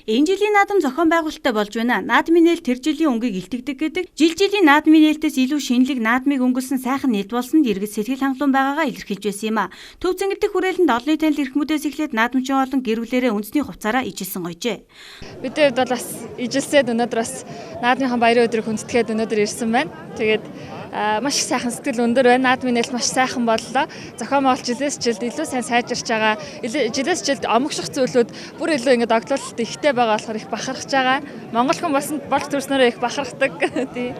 Энэ жилийн наадам зохион байгуулалттай болж байна. Наадмын нээлт тэр жилийн өнгийг илтгэдэг гэдэг. Жилийн наадмын нээлтээс илүү шинэлэг наадмыг өнгөрсөн сайхан нийт болсонд иргэд сэтгэл хангалуун байгаагаа илэрхийлж байсан юм а. Төв Цэнгэл дэх хүрээлэнд олонний танил эрхмүүдээс эхлээд наадамчин олон гэр бүлэрээ үндэсний хувцаараа ижилсэн гоёжээ. Бидний хувьд бол бас ижилсээд өнөөдөр бас наадмынхан баярын өдрийг хүндэтгээд өнөөдөр ирсэн байна. Тэгээд маш их сайхан сэтгэл өндөр байна. Наадмын нээлт маш сайхан боллоо. Зохион байгуулалт жилээс жилд илүү сайн сайжирч байгаа. Жилээс жилд омогших зүйлүүд бүр илүү ингэ догтлолт ихтэй байгаа болохоор их бахархаж байгаа. Монгол хүн болж төрснөөрөө их бахархдаг. Тий.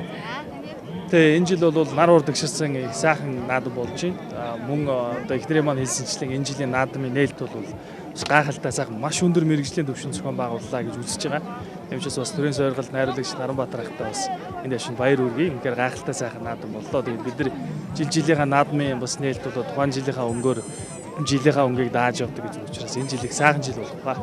Тэгээ энэ жил бол нар урдагшилсан их сайхан наадам болж байна. Мөн одоо ихнэрийн маань хэлсэнчлэн энэ жилийн наадмын нээлт бол гайхалтай сайхан маш өндөр мэрэгжлийн төвшин зохион байгууллаа гэж үзэж байгаа. Эмчээс бас төрийн сойрголт найруулагч Наранбаатар ахтай бас энэ дэшин баяр үргэе. Ингээр гайхалтай сайхан наадам боллоо. Тэгээд бид нар жилийнхаа наадмын бас нээлт бол тухайн жилийнхаа өнгийг дааж явдаг гэж учраас энэ жил их сайхан жил болох ба.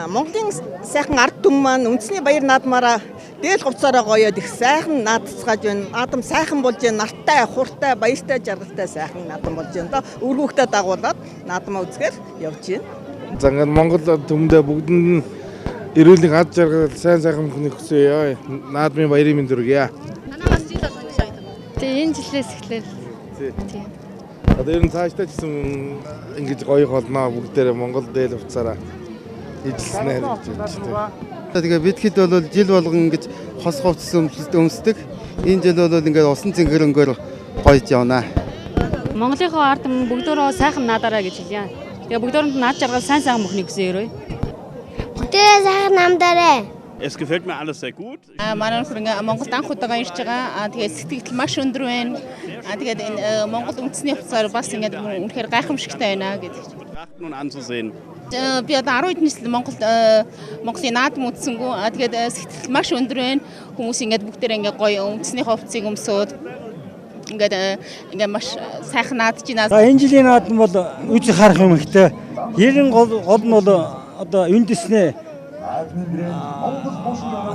Монголын сайхан ард түмэн маань үндэсний баяр наадмаараа дээл говцоороо гоёод их сайхан наадцгааж байна. Наадам сайхан болж байна. Нартай, хуртай, баяртай, жаргалтай сайхан наадам болж байна. Үргүүхтэй дагуулад наадмаа үзгээр явж байна. За ингээд Монгол түмэндээ бүгдэнд нь эрүүлийн ад жаргал сайн сайхан хүнийг хүсье. Наадмын баярын мэнд хүргье. Манайхаас жил болгоно шүү дээ. Тэгээ энэ жилээс эхлэв. Тийм. Одоо ер нь цаашдаа ч гэсэн ингэж гоё болно. Бүгдээрээ Монгол дээл хувцаараа ижилснээр гэж байна. Тэгээ бидхэд бол жил болгон ингэж хос хувцас өмсдөг. Энэ жил бол ингээд усан цэнгэрөнгөөр гоёж явна. Монголынхоо ард түмэн бүгдөө сайхан наадаараа гэж хэлье. Тэгээ бүгдөөнд наад жаргал сайн сайхан мөхнийг хүсье өрөө. Бүгдээ сайхан намдаарэ. Es gefällt mir alles sehr gut. Манай хүрээ Монголд анх удаага ирж байгаа. Тэгээд сэтгэл маш өндөр байна. Тэгээд энэ Монгол үндэсний хувцаар бас ингээд үнэхээр гайхамшигтай байна гэдэг. Betrachten und anzusehen. Би одоо 10 хэдэн жил Монголын наадам үзсэнгүү. Тэгээд сэтгэл маш өндөр байна. Хүмүүс ингээд бүгдээрээ ингээд гоё үндэсний хувцсыг өмсөөд ингээд маш сайхан наадж байна. За энэ жилийн наадам бол үгүй харах юм ихтэй. Ерэн гол нь бол одоо үндэсний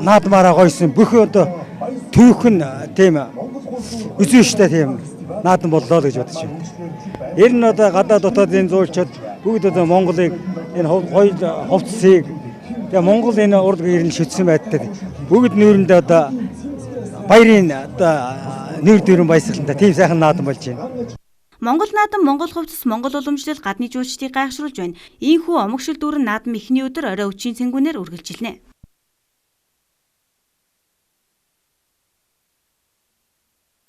наадмаараа гойсон бүх одоо түүхэн тийм үзүүштэй тийм наадам боллоо гэж бодож байна. Ер нь одоо гадаад дотоодын зуурчид бүгд одоо Монголыг энэ гоё хувцсыг тэгээ Монгол энэ урд ирнэ шүтсэн байддаг бүгд нүүрэндээ одоо баярын одоо нүүр дөрөн баясгалантай тийм сайхан наадам болж байна. Монгол наадам, Монгол хувцас, Монгол уламжлал гадны жуулчдыг гайхшруулж байна. Ийхүү омогшил дүүрэн наадам эхний өдөр орой өчийн цэнгүүнээр үргэлжилнэ.